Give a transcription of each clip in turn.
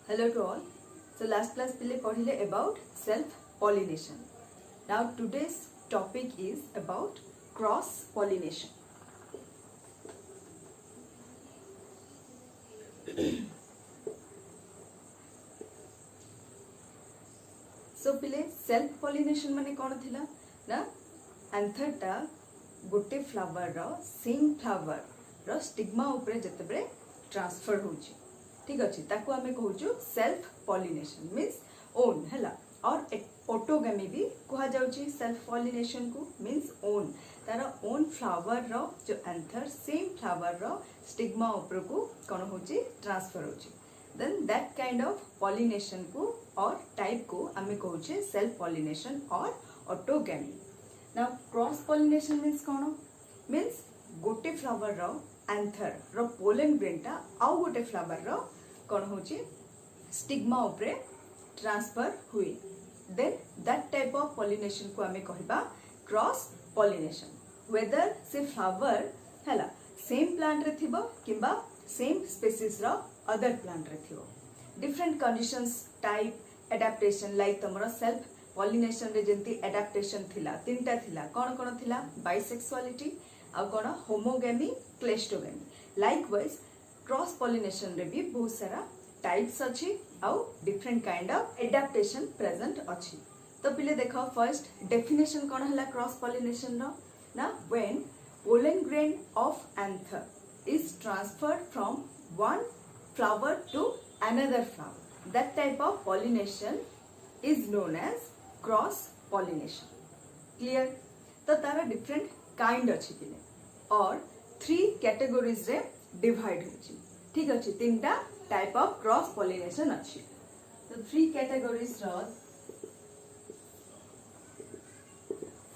Hello to all. So last class pile पढ़िले about self pollination. Now today's topic is about cross pollination. So पile self pollination माने कौन थिला ना anther टा गोटे flower रो same flower रो स्टिग्मा ऊपर जते बेले ट्रांसफर होची ठीक अछि ताको हमें कहूछु सेल्फ पॉलिनेशन मींस ओन हैला और ऑटोगेमी भी कहा जाउची सेल्फ पॉलिनेशन को मींस ओन तारा ओन फ्लावर रो जो एंथर सेम फ्लावर रो स्टिग्मा ऊपर को कोन होची ट्रांसफर होची then that kind of pollination को और टाइप को हमें कहूचे सेल्फ पॉलिनेशन और autogamy now cross pollination means कोन मींस गोटे फ्लावर रो एंथर रो पोलन ग्रेनटा आउ गोटे फ्लावर रो कोन होची स्टिग्मा ऊपर ट्रांसफर हुए then that type of pollination को हमें कहबा क्रॉस पॉलिनेशन वेदर से फ्लावर हैला सेम प्लांट रे थिबो किबा सेम स्पीसीज रो अदर प्लांट रे थिबो different conditions type adaptation like तमरो सेल्फ पॉलिनेशन रे जेंती एडाप्टेशन थिला तीनटा थिला कोन कोन थिला बाइसेक्सुअलिटी आ कोन homogamy cleistogamy likewise cross pollination रे भी बहुत सारा टाइप्स अछि आउ different kind of adaptation present अछि तो पहिले देखो फर्स्ट डेफिनेशन कोन हला क्रॉस पॉलिनेशन रो ना when pollen grain of anther is transferred from one flower to another flower that type of pollination is known as cross pollination clear तो तारा different kind अछि पिले और 3 कैटेगरीज रे डिवाइड होची ठीक अछि तीनटा टाइप ऑफ क्रॉस पॉलिनेशन अछि तो 3 कैटेगरीज रो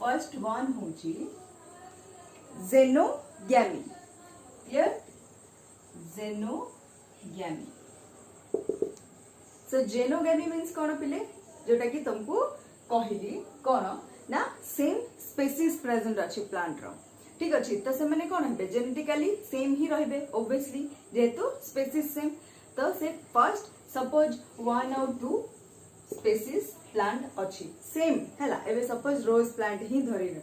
फर्स्ट वन होची जेनोगेमी क्लियर जेनोगेमी सो जेनोगेमी मींस कोन पिले जोटा कि तुमको कहली कोन ना सेम स्पीसीज प्रेजेंट अछि प्लांट रो ठीक अछि तो से माने कोन हेबे जेनेटिकली सेम ही रहबे ऑब्वियसली जेहेतु स्पीसीज सेम तो से फर्स्ट सपोज 1 और 2 स्पीसीज प्लांट अछि सेम हैला एबे सपोज रोज प्लांट ही धरि रे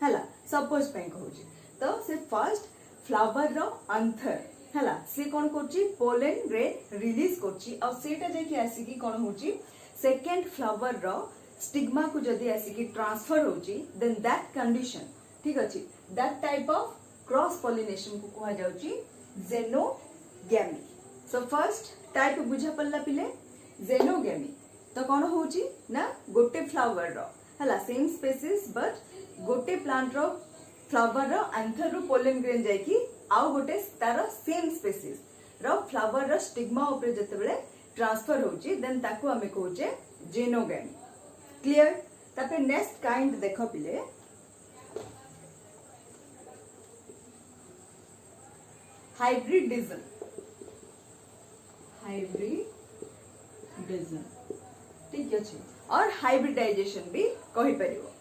हैला सपोज पे कहूची तो से फर्स्ट फ्लावर रो एंथर हैला से कोन करची पोलन ग्रेन रिलीज करची और सेटा जे कि आसी कि कोन होची सेकंड फ्लावर रो स्टिग्मा को जदी आसी कि ट्रांसफर होची देन दैट कंडीशन ठीक अछि that type of cross pollination को कहा जाउची जेनोगेमी सो फर्स्ट टाइप बुझा पल्ला पिले जेनोगेमी तो कोन होची ना गोटे फ्लावर रो हला सेम स्पीसीज बट गोटे प्लांट रो फ्लावर रो एंथर रो पोलन ग्रेन जाय कि आउ गोटे तारो सेम स्पीसीज रो फ्लावर रो स्टिग्मा ऊपर जते बेले ट्रांसफर होची देन ताको हमें कहूचे जेनोगेमी क्लियर तापर नेक्स्ट काइंड देखो पिले हाइब्रिडिज्म ठीक अछि और हाइब्रिडाइजेशन भी कहि परिबो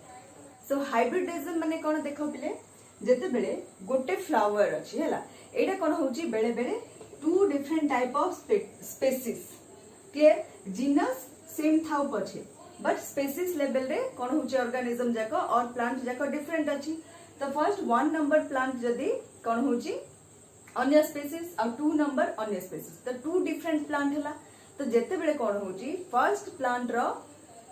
सो हाइब्रिडिज्म माने कोन देखो पिले जते बेले गोटे फ्लावर अछि हैला एटा कोन होची बेले बेले 2 different type of species clear genus same थाउ पछे बट स्पीसीज लेवल रे कोन होची ऑर्गेनिज्म जाको और प्लांट जाको डिफरेंट अछि तो फर्स्ट 1 नंबर प्लांट जदी कोन होची अन्य स्पीसीज और 2 नंबर अन्य स्पीसीज तो 2 डिफरेंट प्लांट हला तो जेते बेले कोन होची फर्स्ट प्लांट रो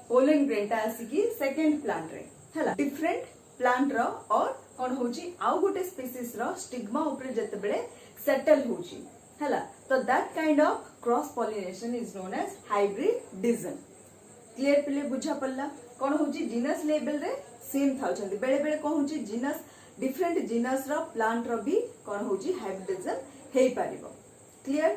पोलन ग्रेनटा आसी कि सेकंड प्लांट रे हला डिफरेंट प्लांट रो और कोन होची आउ गोटे स्पीसीज रो स्टिग्मा ऊपर जेते बेले सेटल होची हला तो that kind of cross pollination is known as hybridism clear पिले बुझा पल्ला कोन होची जीनस लेवल रे सेम थाउचंदी बेले बेले कोन होची जीनस डिफरेंट जीनस रो प्लांट रो भी कोन होची हाइब्रिडिज्म हेई पारिबो क्लियर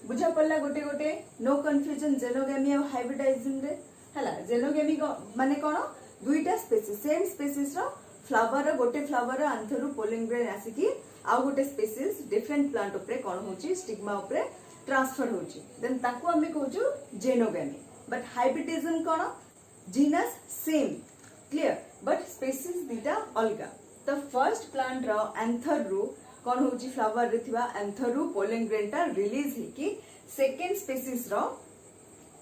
बुझा पल्ला गोटे गोटे नो कंफ्यूजन जेनोगेमी और हाइब्रिडाइजेशन रे हला जेनोगेमी माने कोन दुईटा स्पीसीज सेम स्पीसीज रो फ्लावर रो गोटे फ्लावर रो एंथर रो पोलन ग्रेन आसी कि आ गोटे स्पीसीज डिफरेंट प्लांट ऊपर कोन होची स्टिग्मा ऊपर ट्रांसफर होची देन ताको हमें कहूछु जेनोगेमी बट हाइब्रिडिज्म कोन genus same clear but species दीटा अलगा तो फर्स्ट प्लांट रो एंथर रो कौन होची फ्लावर रे थिबा एंथर रो पोलन ग्रेन टा रिलीज हे कि सेकंड स्पीसीज रो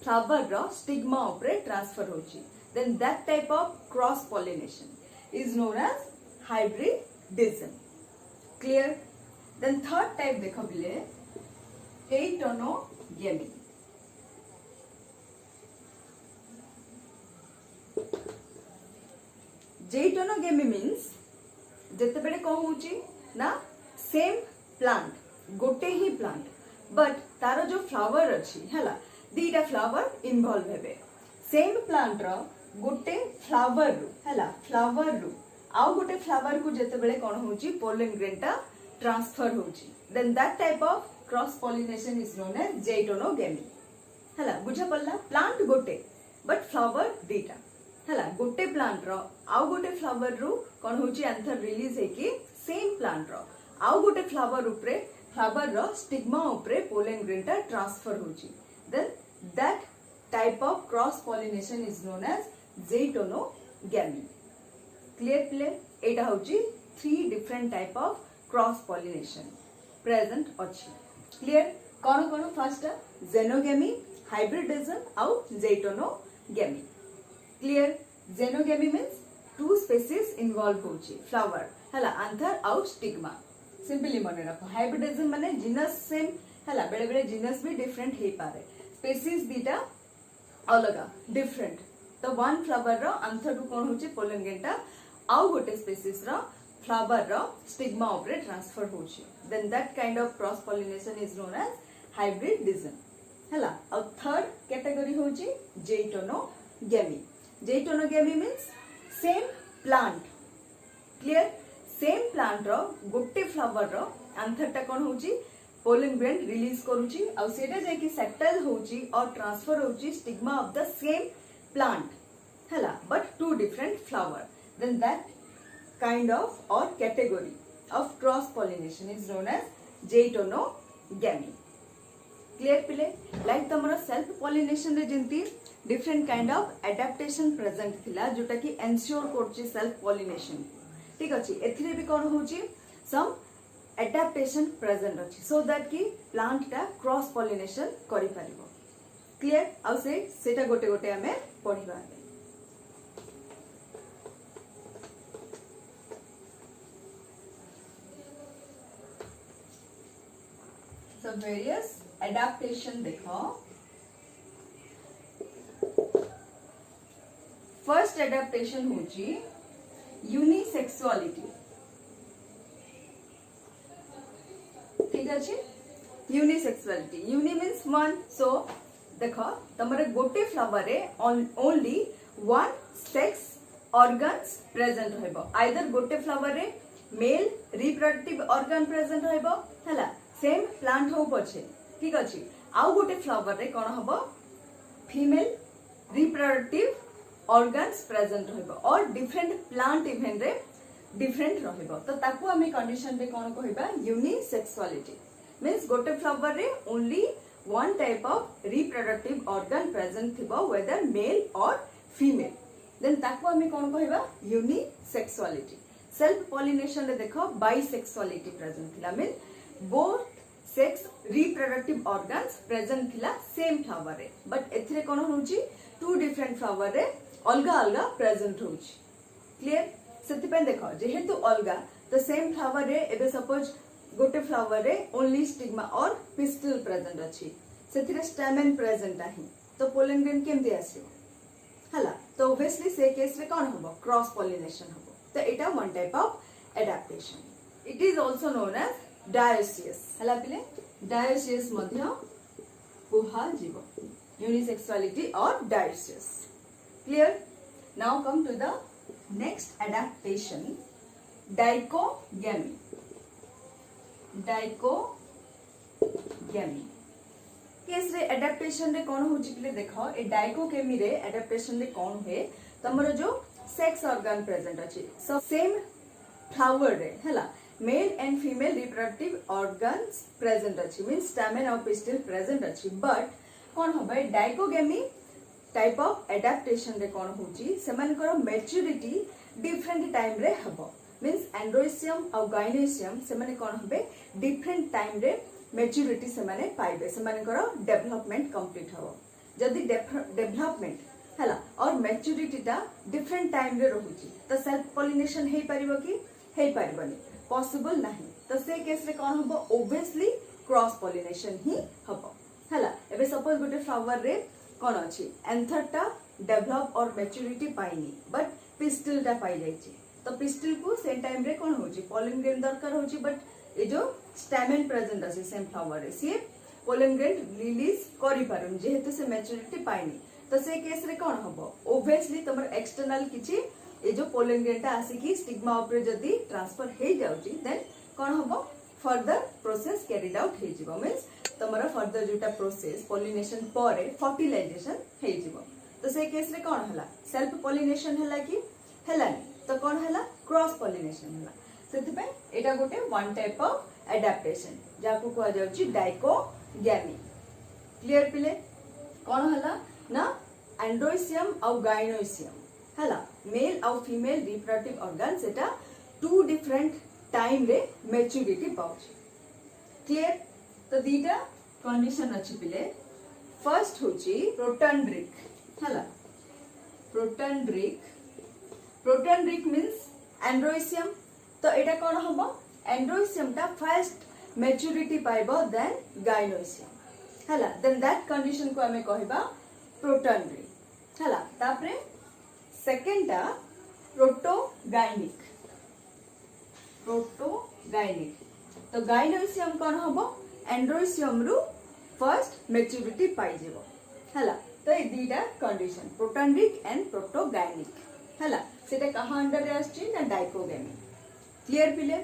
फ्लावर रो स्टिग्मा उपरे ट्रांसफर होची then that type of cross pollination is known as hybridism clear then third type देखो बिले टेइटोनोगेमी जेइटोनोगेमी मीन्स जेते बेले कौन होची ना सेम प्लांट गोटे ही प्लांट बट तार जो फ्लावर अच्छी है दीटा फ्लावर इनवॉल्व हेबे सेम प्लांट रो गोटे फ्लावर रु है फ्लावर रु आउ गोटे फ्लावर को जेते बेले कौन होची पोलन ग्रेन टा ट्रांसफर होची then that type of cross pollination is known as geitonogamy है बुझा पड़ला प्लांट गोटे बट फ्लावर दीटा है गोटे प्लांट रो आउ गोटे फ्लावर रु कौन होची एंथर रिलीज है कि सेम प्लांट रो आउ गोटे फ्लावर उपरे फ्लावर रो स्टिग्मा उपरे पोलन ग्रेन टा ट्रांसफर होची then that type of cross pollination is known as geitonogamy clear clear एटा होची 3 different type of cross pollination present अछि क्लियर कोन कोन फर्स्ट जेनोगेमी हाइब्रिडिज्म आउ geitonogamy clear xenogamy means 2 species involve होची flower हला आंथर आउ स्टिग्मा सिंपली मन रखो हाइब्रिडिज्म माने जीनस सेम हला बेले बेले जीनस भी डिफरेंट हे पारे स्पीसीज दीटा अलगा डिफरेंट तो वन फ्लावर रो आंथर को कोन होची पोलन ग्रेन टा आउ गोटे स्पीसीज रो फ्लावर रो स्टिग्मा ऊपर ट्रांसफर होची then that kind of cross pollination is known as hybridism हला और थर्ड कैटेगरी होची geitonogamy geitonogamy means same plant clear same plant रो गोटे फ्लावर रो आंथर टा कोन होची पोलन ग्रेन रिलीज करूची और सेटा जे कि सेटल होची और ट्रांसफर होची stigma of the same plant हला but 2 different flower then that kind of or category of cross pollination is known as geitonogamy clear पिले लाइक तमरा सेल्फ पॉलिनेशन रे जेंती different kind of adaptation present थिला जोटा कि ensure करची self pollination ठीक अछि एथिरे भी कोन होची सम एडाप्टेशन प्रेजेंट अछि सो दैट कि प्लांट टा क्रॉस पॉलिनेशन करि परिबो क्लियर आ सेटा गोटे गोटे हमें पढिबा So various adaptation देखो फर्स्ट adaptation होची यूनिसेक्सुअलिटी ठीक अछि unisexuality uni means one so देखो तमरे गोटे फ्लावर रे only one sex organs present रहबो आइदर गोटे फ्लावर रे मेल रिप्रोडक्टिव ऑर्गन प्रेजेंट रहबो हला सेम प्लांट हो पछे ठीक अछि आउ गोटे फ्लावर रे कोन हबो फीमेल रिप्रोडक्टिव ऑर्गन्स प्रेजेंट रहबो और डिफरेंट प्लांट इवेंट रे डिफरेंट रहबो तो ताकू हमें कंडीशन रे कोन कहबा यूनिसेक्सुअलिटी मींस गोटे फ्लावर रे only one type of reproductive organ present थिबो whether male or female then ताकू हमें कोन कहबा यूनिसेक्सुअलिटी सेल्फ पॉलिनेशन रे देखो बाइसेक्सुअलिटी प्रेजेंट थिला mean both sex reproductive organs present थिला same flower रे but एथिरे कोन होची 2 different flower रे अलगा अलगा present होची clear सेति पे देखो जेहेतु अलगा तो same flower रे एबे सपोज गोटे फ्लावर रे ओनली स्टिग्मा और पिस्टल प्रेजेंट अछि सेथिरे स्टैमेन प्रेजेंट आही तो पोलन ग्रेन केमति आसीबो हला तो ऑब्वियसली से केस रे कोन हबो क्रॉस पॉलिनेशन हबो तो एटा one type of adaptation it is also known as dioecious हला पिले डायोसियस मध्य कुहा जीव यूनिसेक्सुअलिटी और dioecious clear now come to the next adaptation dichogamy case रे एडाप्टेशन रे कोन होची पिले देखो ए डाइकोगेमी रे एडाप्टेशन रे कोन होए तमरो जो सेक्स ऑर्गन प्रेजेंट अछि सो सेम फ्लावर रे हला male and female reproductive organs present अछि मींस स्टैमेन और पिस्टल प्रेजेंट अछि बट कोन होबे डाइकोगेमी टाइप ऑफ एडाप्टेशन रे कोन होची सेमानकर मैच्योरिटी डिफरेंट टाइम रे हबो मींस एंड्रोइसियम और गाइनेसियम सेमाने कोन होबे डिफरेंट टाइम रे मैच्योरिटी सेमाने पाइबे सेमानकर डेवलपमेंट कंप्लीट हबो जदि डेवलपमेंट हला और मैच्योरिटी टा डिफरेंट टाइम रे रहुची तो सेल्फ पॉलिनेशन हे परिबो कि हे परिबनी पॉसिबल नहीं तो से केस रे कोन हबो ऑब्वियसली क्रॉस पॉलिनेशन ही हबो हला एबे सपोज गोटे फ्लावर रे कोन अछि एंथर टा डेवलप और मैच्योरिटी पाइनी बट पिस्टिल टा पाई जाइछि तो पिस्टिल को सेम टाइम रे कोन होची पोलन ग्रेन दरकार होची बट ए जो स्टैमेन प्रेजेंट अछि सेम फ्लावर रे सी पोलन ग्रेन रिलीज करि पारुन जेहेतु से मैच्योरिटी पाइनी तो से केस रे कोन हबो ऑब्वियसली तमर एक्सटर्नल किछि ए जो पोलन ग्रेन टा आसी कि स्टिग्मा ऊपर जदी ट्रांसफर हे जाउची देन कोन हबो फर्दर प्रोसेस कैरिड आउट हे जिवो मींस तमर फर्दर जोटा प्रोसेस पॉलिनेशन परे फर्टिलाइजेशन हे जिवो तो से केस रे कोन हला सेल्फ पॉलिनेशन हला कि हलानी तो कोन हला क्रॉस पॉलिनेशन हला सेति पे एटा गोटे वन टाइप ऑफ एडाप्टेशन जाको को जाउची डाइकोगैमी क्लियर पिले कोन हला ना एंड्रोइसियम और गाइनोइसियम हला mail or female reproductive organ सेटा टू डिफरेंट टाइम रे मैच्योरिटी पाउची क्लियर तो दीटा कंडीशन अछि पिले फर्स्ट होची प्रोटोन्ड्रिक हला प्रोटोन्ड्रिक मींस एंड्रोइसियम तो एटा कोन हबो एंड्रोइसियम टा फर्स्ट मैच्योरिटी पाइबो देन गाइनोइसियम हला देन दैट कंडीशन को हमें कहबा प्रोटोन्ड्रिक हला तापरे सेकंड टा प्रोटोगाइनिक तो गाइनोइसियम कोन हबो एंड्रोइसियम रु फर्स्ट मैच्योरिटी पाई जेबो हला तो ए दीटा कंडीशन प्रोटोन्ड्रिक एंड प्रोटोगाइनिक हला सेटा कहा अंडर रे आछि ना डाइकोगैमी क्लियर पिले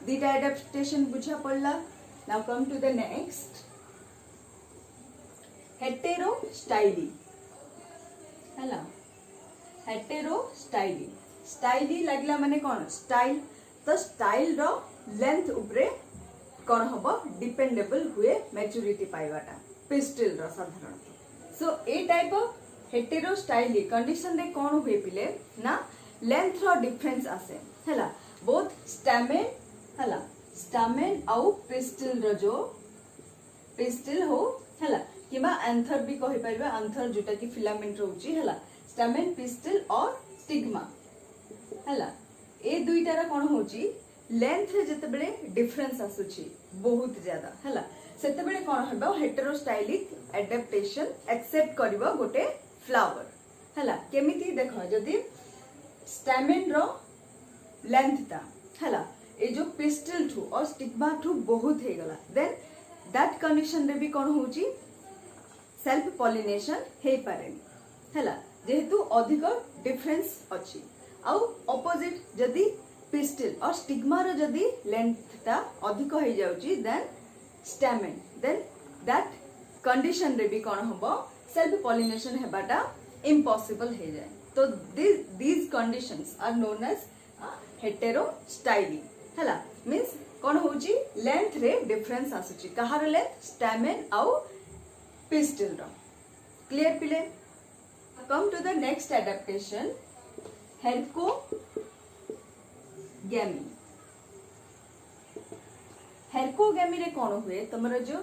दीटा एडाप्टेशन बुझा पड़ला now come to the next heterostyly हला हेटेरोस्टाइली स्टाइली लागला माने कोन स्टाइल तो स्टाइल रो लेंथ ऊपरे कोन हबो डिपेंडेबल हुए मैच्योरिटी पाइबाटा पिस्टिल रो साधारण सो ए टाइप ऑफ हेटेरोस्टाइली कंडीशन रे कोन हुए पिले ना लेंथ रो डिफरेंस आसे हला बोथ स्टामेन आउ पिस्टिल रो जो पिस्टिल हो हला किबा एंथर भी कहि परबा एंथर जोटा कि फिलामेंट रहउची हला स्टामेन पिस्टिल और स्टिग्मा हला ए दुईटा रा कोन होची लेंथ रे जते बेले डिफरेंस आसुची बहुत ज्यादा हला सेते बेले कोन हबो हेटेरोस्टाइलिक एडाप्टेशन एक्सेप्ट करबो गोटे फ्लावर हला केमिति देखो जदी स्टैमेन रो लेंथ ता हला ए जो पिस्टिल थु और स्टिग्मा थु बहुत हे गला देन दैट कंडीशन रे भी कोन होची सेल्फ पॉलिनेशन हे पारेनी हला जेहेतु अधिक डिफरेंस अछि आउ ऑपोजिट जदी पिस्टिल और स्टिग्मा रो जदी लेंथ ता अधिक हो जाउची then stamen then that condition रे भी कोन हबो सेल्फ पॉलिनेशन हेबाटा इम्पॉसिबल हे जाय तो these conditions are known as heterostyle हला मींस कोन होची लेंथ रे डिफरेंस आसुची कहार लेंथ स्टैमेन आउ पिस्टिल रो क्लियर पिले come to the next adaptation herkogamy रे कोन हुए तमरो जो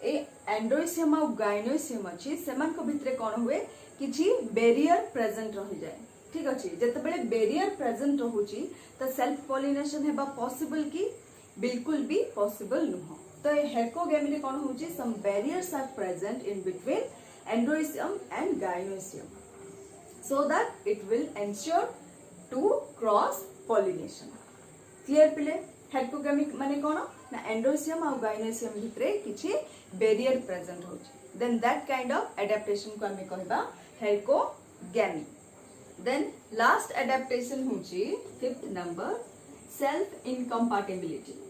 ए एंड्रोइसियम और गाइनोइसियम अछि सेमान को भितरे कोन हुए किछि बैरियर प्रेजेंट रहि जाय ठीक अछि जते बेले बैरियर प्रेजेंट रहउची त सेल्फ पॉलिनेशन हेबा पॉसिबल की बिल्कुल भी पॉसिबल नुह तो ए हेरकोगैमी रे कोन होची some barriers are present in between androecium and gynoecium so that it will ensure to cross pollination clear पिले हेरकोगैमी माने कोन ना एंड्रोइसियम और गाइनोइसियम भितरे किछि बैरियर प्रेजेंट होची then that kind of adaptation को हमें कहबा हेरकोगैमी देन लास्ट एडाप्टेशन होची fifth number self incompatibility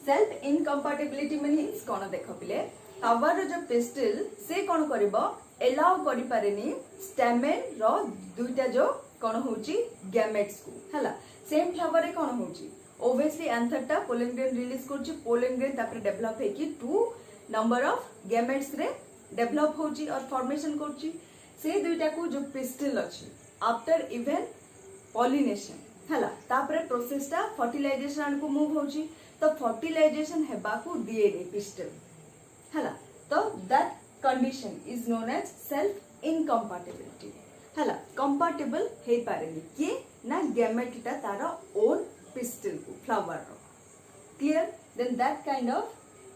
self incompatibility means कोन देखो पिले फ्लावर जो पिस्टिल से कोन करबो एलाउ करि पारेनी स्टैमेन रो दुईटा जो कोन होची गैमेट्स को हला सेम फ्लावर रे कोन होची ऑब्वियसली एंथर टा पोलन ग्रेन रिलीज करची पोलन ग्रेन तापर डेवलप हे कि टू नंबर ऑफ गैमेट्स रे डेवलप होची और फॉर्मेशन करची से दुईटा को जो पिस्टिल अछि आफ्टर इवन पॉलिनेशन हला तापर प्रोसेस टा फर्टिलाइजेशन को मूव होची तो फर्टिलाइजेशन हेबा को डीएनए पिस्टल हला तो that condition is known as self incompatibility हला कंपाटिबल हे पारेनी किए ना गैमेटटा तार ओन पिस्टल को फ्लावर रो clear then that kind of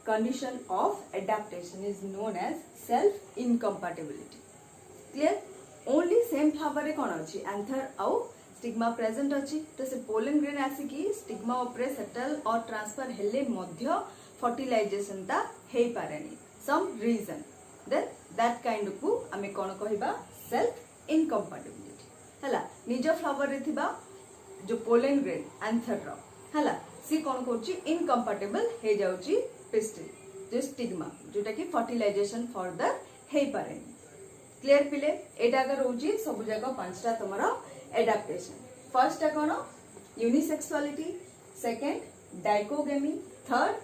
condition of adaptation is known as self incompatibility clear only same flower रे कोन अछि एंथर आउ स्टिग्मा प्रेजेंट अछि तो से पोलन ग्रेन आसी की स्टिग्मा ऊपर सेटल और ट्रांसफर हेले मध्य फर्टिलाइजेशन ता हे पारेनी some reason then that kind को हमें कोन कहिबा सेल्फ इनकम्पाटिबिलिटी हला निज फ्लावर रे थिबा जो पोलन ग्रेन एंथर रो हला सी कोन करछि इनकम्पाटिबल हे जाउछि पिस्टिल जो स्टिग्मा जोटा कि फर्टिलाइजेशन फर्दर हे पारेनी क्लियर पिले एटा अगर होछि सब जगह पांचटा तमरो एडाप्टेशन फर्स्ट टा कोन unisexuality second dichogamy third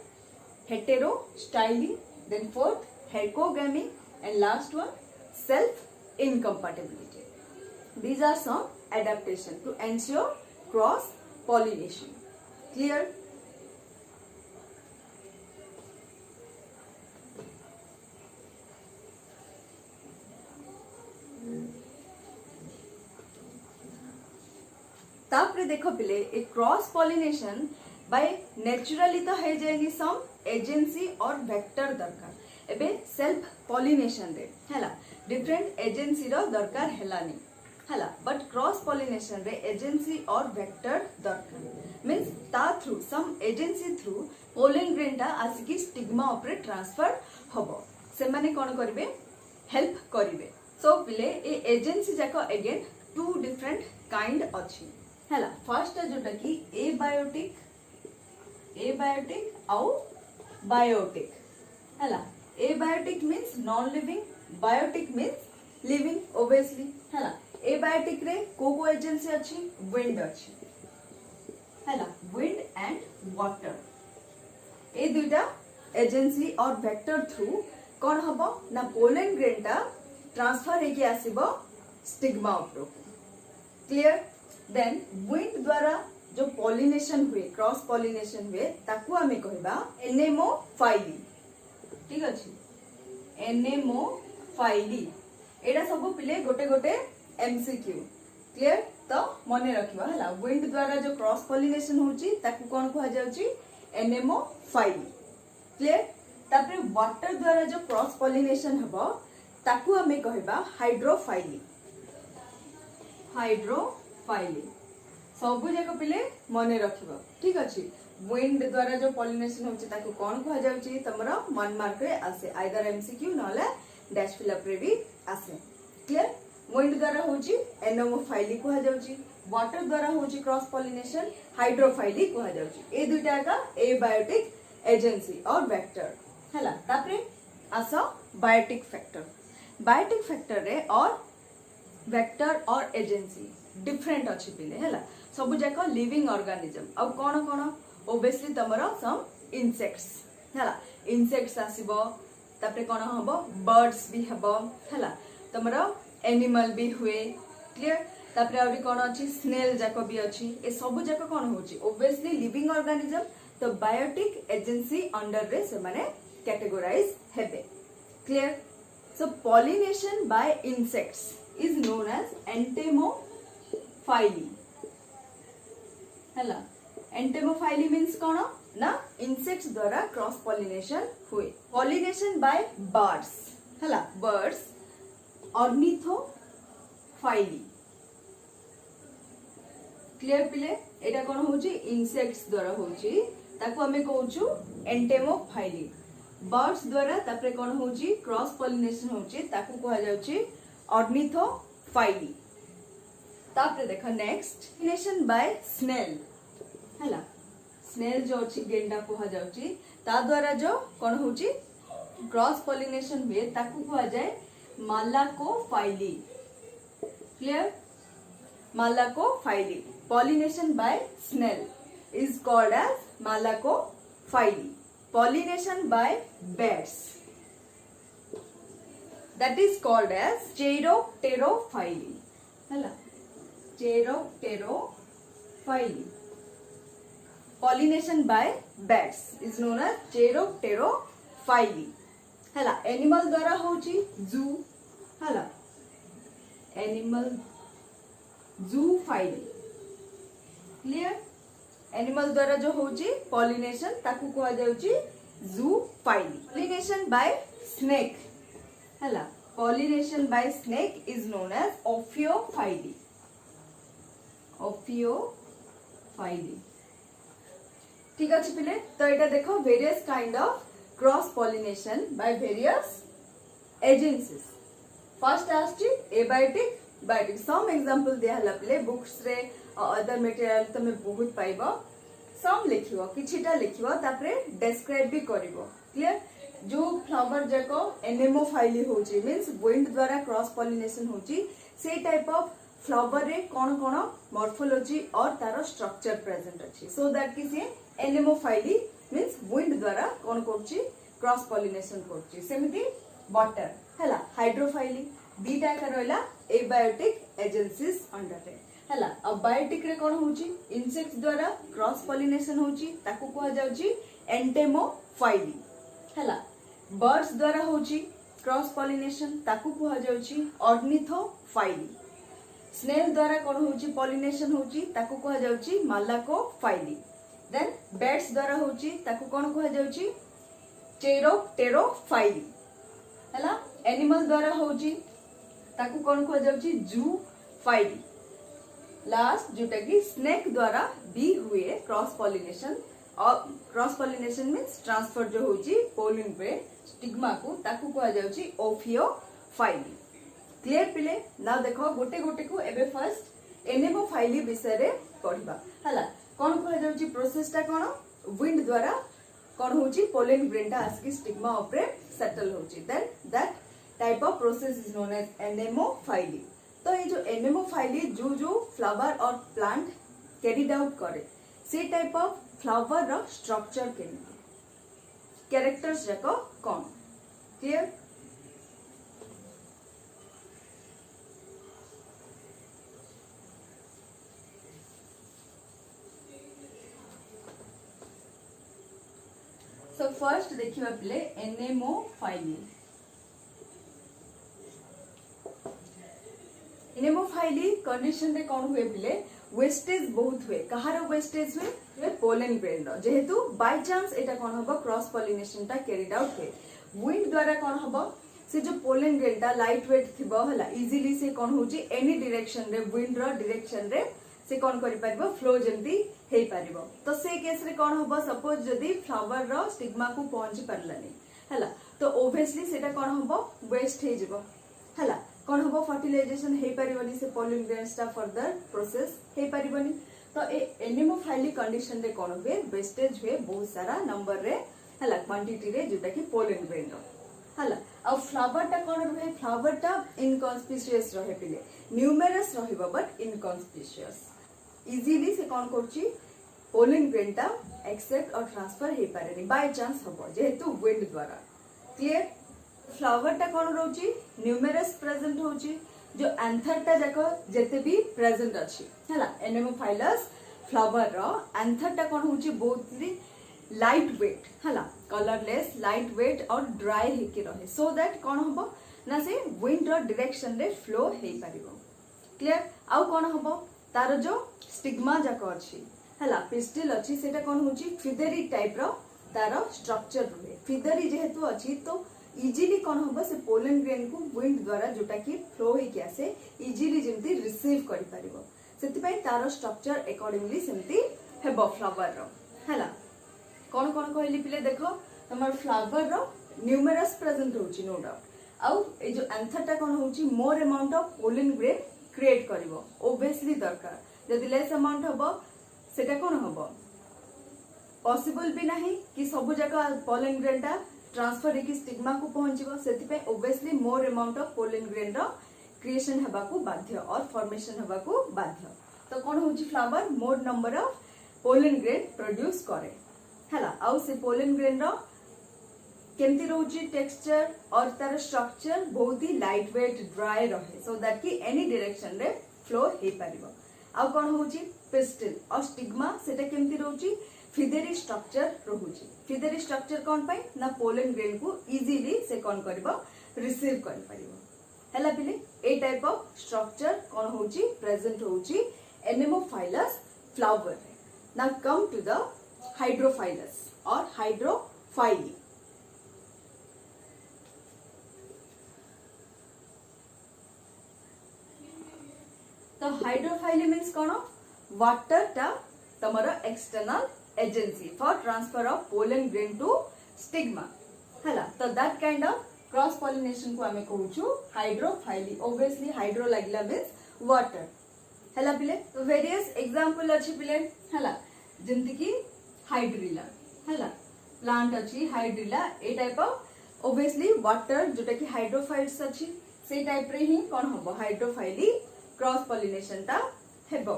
hetero styling then fourth herkogamy and last one self incompatibility these are some adaptation to ensure cross pollination clear तापरे देखो पिले ए क्रॉस पॉलिनेशन बाय नेचुरली तो है जायनी सम एजेंसी और वेक्टर दरकार एबे सेल्फ पॉलिनेशन रे हला डिफरेंट एजेंसी रो दरकार हेलानी हला बट क्रॉस पॉलिनेशन रे एजेंसी और वेक्टर दरकार मींस ता through some agency through pollen grain टा आसिकी स्टिग्मा ऊपर ट्रांसफर हबो से माने कोन करिवे हेल्प करिवे सो पिले ए एजेंसी जाको अगेन टू डिफरेंट काइंड अछि हला फर्स्ट जोटा कि एबायोटिक आउ बायोटिक हला abiotic means non living biotic means living obviously हला एबायोटिक रे को एजेंसी अछि विंड अछि हला विंड एंड वाटर ए दुइटा एजेंसी और वेक्टर थ्रू कोन हबो ना पोलन ग्रेन टा ट्रांसफर हेकी आसीबो स्टिग्मा ऊपर क्लियर देन विंड द्वारा जो पॉलिनेशन हुए क्रॉस पॉलिनेशन हुए ताकू हमें कहबा एनेमोफाइली ठीक अछि एनेमोफाइली एडा सब पिले गोटे गोटे एमसीक्यू क्लियर तो मने रखिबा हला विंड द्वारा जो क्रॉस पॉलिनेशन होची ताकू कोन कहआ जाउची एनेमोफाइली क्लियर तापर वाटर द्वारा जो क्रॉस पॉलिनेशन हबो ताकू हमें कहबा हाइड्रोफाइली हाइड्रोफाइली सब जाक पिले मने रखिबो ठीक अछि विंड द्वारा जो पॉलिनेशन होची ताकू कोन कहआ जाउची तमरा 1 मार्क रे आसे आइदर एमसीक्यू नले डैश फिल अप रे भी आसे क्लियर विंड द्वारा होची एनेमोफाइली कहआ जाउची वाटर द्वारा होची क्रॉस पॉलिनेशन हाइड्रोफाइली कहआ जाउची ए दुइटा का एबायोटिक एजेंसी और वेक्टर हला तापरे आसो बायोटिक फैक्टर रे और वेक्टर और एजेंसी डिफरेंट अछि पिले हला सब जाको लिविंग ऑर्गेनिज्म अब कोन कोन ऑब्वियसली तमरो सम इंसेक्ट्स हला इंसेक्ट्स आसीबो तापरे कोन हबो बर्ड्स भी हबो हला तमरो एनिमल भी हुए क्लियर तापरे आउरी कोन अछि स्नेल जाको भी अछि ए सब जाको कोन होची ऑब्वियसली लिविंग ऑर्गेनिज्म तो बायोटिक एजेंसी अंडर रे से माने कैटेगराइज हेबे clear so pollination by insects is known as entomophyly हला entomophyly means कोन ना इंसेक्ट्स द्वारा क्रॉस पॉलिनेशन हुए पॉलिनेशन बाय बर्ड्स हला बर्ड्स ऑर्निथोफाइली क्लियर पिले एटा कोन होची इंसेक्ट्स द्वारा होची ताको हमें कहूछु एंटेमोफाइली बर्ड्स द्वारा तापरे कोन होची क्रॉस पॉलिनेशन होची ताको कहआ जाउची ऑर्निथोफाइली तापरे देखो नेक्स्ट पॉलिनेशन बाय स्नेल हला स्नेल जो अछि गेंडा कहआ जाउची ता द्वारा जो कोन होची क्रॉस पॉलिनेशन हुए ताकू कहआ जाय malacophily clear malacophily pollination by snail is called as malacophily pollination by bats that is called as Cheiropterophily hala Cheiropterophily pollination by bats is known as Pteropterophyli हला एनिमल द्वारा होची जू हला एनिमल जूफाइली क्लियर एनिमल द्वारा जो होची pollination ताकू कहा जाउची जूफाइली पॉलिनेशन बाय स्नेक हला pollination by snake is known as ophiophily ophiophily ठीक अच्छे पिले तो यहाँ देखो various kind of cross pollination by various agencies first आस्टी एबायोटिक बायोटिक सम एग्जांपल दिया हला पिले बुक्स रे अदर मटेरियल तमे बहुत पाइबो सम लिखिबो किछिटा लिखिबो तापरे डिस्क्राइब भी करिवो क्लियर जो फ्लावर जाको एनेमोफाइली होची मींस विंड द्वारा क्रॉस पॉलिनेशन होची से टाइप ऑफ फ्लावर रे कोन कोन मॉर्फोलॉजी और तारो स्ट्रक्चर प्रेजेंट अछि सो दैट कि से एनेमोफाइली मींस विंड द्वारा कोन करछि क्रॉस पॉलिनेशन करछि सेमिति वाटर हला हाइड्रोफाइली दीटा का रहला एबायोटिक एजेंसीज अंडर रे हला अब बायोटिक रे कोन होछि इंसेक्ट्स द्वारा क्रॉस पॉलिनेशन होछि ताकू कहा जाउछि एंटेमोफाइली हला बर्ड्स द्वारा होछि क्रॉस पॉलिनेशन ताकू कहा जाउछि ऑर्निथोफाइली स्नेल द्वारा कोन होछि पॉलिनेशन होछि ताकू कहा जाउछि मालाकोफाइली देन बैट्स द्वारा होछि ताकू कोन कहा जाउछि टेरोप्टेरोफाइली हला एनिमल द्वारा होछि ताकू कोन कहा जाउछि जूफाइली लास्ट जोटा कि स्नेक द्वारा भी हुए क्रॉस पॉलिनेशन और क्रॉस पॉलिनेशन मींस ट्रांसफर जो होछि पोलिन ग्रेन स्टिग्मा को ताकू कहा जाउछि ओफियोफाइली क्लियर पिले ना देखो गोटे गोटे को एबे फर्स्ट एनेमोफाइली विषय रे पढिबा हला कोन कहा जाउछि प्रोसेस टा कोन विंड द्वारा कोन होछि पोलिन ग्रेन टा आस्की स्टिग्मा ऊपर सेटल होछि then that type of process is known as anemophily तो ये जो एनेमोफाइली जो फ्लावर और प्लांट कैरिड आउट करे से टाइप ऑफ फ्लावर रो स्ट्रक्चर केमिति कैरेक्टर्स जाको कोन क्लियर सो फर्स्ट देखिबा पिले एनेमोफाइली एनेमोफाइली कंडीशन रे कोन हुए पिले वेस्टेज बहुत हुए कहार वेस्टेज हुए पोलन ग्रेन रो जेहेतु बाय चांस एटा कोन हबो क्रॉस पॉलिनेशन टा कैरिड आउट हुए विंड द्वारा कोन हबो से जो पोलन ग्रेन टा लाइट वेट थिबो हला इजीली से कोन होची एनी डायरेक्शन रे विंड रो डायरेक्शन रे से कोन करि परबो फ्लो जल्दी हे परिबो तो से केस रे कोन हबो सपोज जदी फ्लावर रो स्टिग्मा को पहुंच परलानी हला तो ऑब्वियसली सेटा कोन हबो वेस्ट हे जिवो हला कोन हबो फर्टिलाइजेशन हे परिबनी से पोलन ग्रेन्स टा फर्दर प्रोसेस हे परिबनी तो ए एनेमोफाइली कंडीशन रे कोन हुए वेस्टेज हुए बहुत सारा नंबर रे हला क्वांटिटी रे जोटा कि पोलन ग्रेन रो हला आ फ्लावर टा कोन रहे फ्लावर टा इनकॉन्स्पिशियस रहे पिले न्यूमेरस रहिबो बट इनकॉन्स्पिशियस इजीली से कोन करछि पोलन ग्रेन टा एक्सेप्ट और ट्रांसफर हे पारेनी बाय चांस हबो जेहेतु विंड द्वारा क्लियर फ्लावर टा कोन रहउछि न्यूमेरस प्रेजेंट होछि जो एंथर टा जाको जेते भी प्रेजेंट अछि हला एनेमोफाइलस फ्लावर रो एंथर टा कोन होछि बहुत लाइट वेट हला कलरलेस लाइट वेट और ड्राई हेके रहे सो दैट कोन हबो ना से विंड रो डायरेक्शन रे फ्लो हे पारिबो क्लियर आउ कोन हबो तार जो स्टिग्मा जाको अछि हला पिस्टिल अछि सेटा कोन होछि फिदरी टाइप रो तार स्ट्रक्चर रहे फिदरी जेहेतु अछि तो इजीली कोन हबो से पोलन ग्रेन को विंड द्वारा जोटा कि फ्लो हे के आसे इजीली जेमती रिसीव करि परिबो सेति पय तार स्ट्रक्चर अकॉर्डिंगली सेमती हेबो फ्लावर रो हला कोन कोन कहली पिले देखो हमर फ्लावर रो न्यूमेरस प्रेजेंट होछि नो डाउट आउ ए जो एंथर टा कोन होछि more amount of pollen grain create करिवो ऑब्वियसली दरकार जदि लेस अमाउंट हबो सेटा कोन हबो पॉसिबल भी नहीं कि सब जगह पोलन ग्रेन टा ट्रांसफर हेकी स्टिग्मा को पहुंचबो सेति पे obviously more amount of pollen grain रो क्रिएशन हेबा को बाध्य और फॉर्मेशन हेबा को बाध्य तो कोन होछि flower more number of pollen grain produce करे हला आउ से पोलन ग्रेन रो केमती रहउछि टेक्सचर और तार स्ट्रक्चर बहुत ही लाइट वेट ड्राई रहे सो दैट कि एनी डायरेक्शन रे फ्लो हे परिबो आउ कोन होछि पिस्टिल और स्टिग्मा सेटा केमती रहउछि फिदेरी स्ट्रक्चर रहुची। फिदेरी स्ट्रक्चर कौन पाई ना पोलन ग्रेन को इजीली से कौन करिवो रिसीव कर परिवो। हला पिले ए टाइप ऑफ स्ट्रक्चर कौन होची प्रेजेंट होची एनेमोफाइलस फ्लावर रे। Now come to the hydrophilous और हाइड्रोफाइली। तो हाइड्रोफाइली मीन्स कौन वाटर टा तमरो external agency for transfer of pollen grain to stigma हला। तो that kind of cross pollination को हमें कहूछु हाइड्रोफाइली। ऑब्वियसली हाइड्रो लागला मीन्स वाटर हला पिले। तो वेरियस एग्जांपल अछि पिले हला जेंति की हाइड्रिला हला प्लांट अछि hydrilla A type of obviously water जोटा की हाइड्रोफाइट्स अछि से टाइप रे ही कोन हबो हाइड्रोफाइली क्रॉस पॉलिनेशन टा हेबो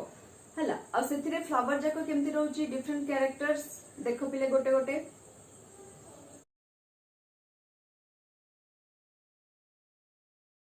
हला। आ सेथिरे फ्लावर जाको केमति रहउची डिफरेंट कैरेक्टर्स देखो पिले गोटे गोटे